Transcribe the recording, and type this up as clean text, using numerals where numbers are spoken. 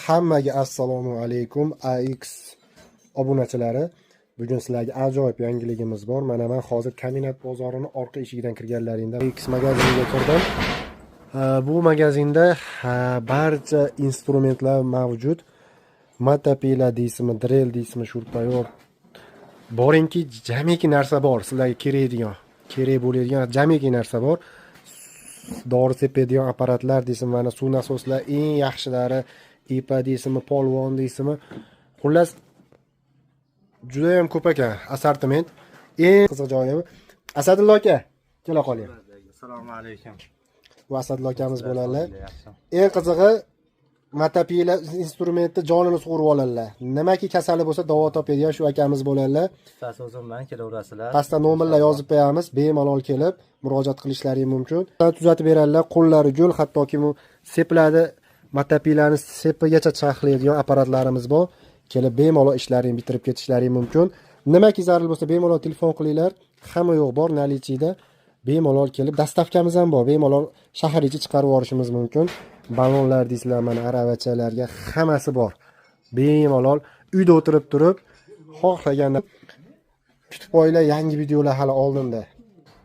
Hammaga assalomu alaykum AX obunachilari. Bugun sizlarga ajoyib yangiligimiz bor. Mana men hozir Kombinat bozorining orqa eshigidan kirganlaringda AX magaziniga kirdim. Bu magazinda barcha instrumentlar mavjud. Matapila deysizmi, drill deysizmi, shurpayor. Boringki, jamiki narsa bor. Sizlarga kerak bo'ladigan jamiki narsa bor. Dori sepadigan apparatlar deysizmi, mana suv nasoslar eng yaxshilari, IPA deysizmi, polvon deysizmi. Xullas juda ham ko'p ekan assortiment. Eng qiziq joyi Asadulla aka, kela qoling. Assalomu alaykum. Bu Asadulla akamiz bo'ladilar. Eng qizig'i matapila instrumentni jonini sug'urib oladilar. Nimaki kasali bo'lsa davo topadigan shu akamiz bo'ladilar. Ustasi o'zim bilan kelaverasizlar. Pastda nomerlar yozib qo'yamiz, bemalol kelib murojaat qilishlari mumkin. Tuzatib beradilar, qo'llari gul, hattoki bu sepladi, matapilani sepigacha chaqlaydigan apparatlarimiz bor. Kelib bemalol ishlarini bitirib ketishlari mumkin. Nimaki zarur bo'lsa bemalol telefon qilinglar. Hamma yo'q bor nalichida. Bemalol kelib, dastavkamiz ham bor. Bemalol shahar ichi chiqarib yuborishimiz mumkin. Balonlar deysizlar, mana aravachalarga hammasi bor. Bemalol uyda o'tirib turib, xohlaganda kutib qo'yinglar, yangi videolar hali oldinda.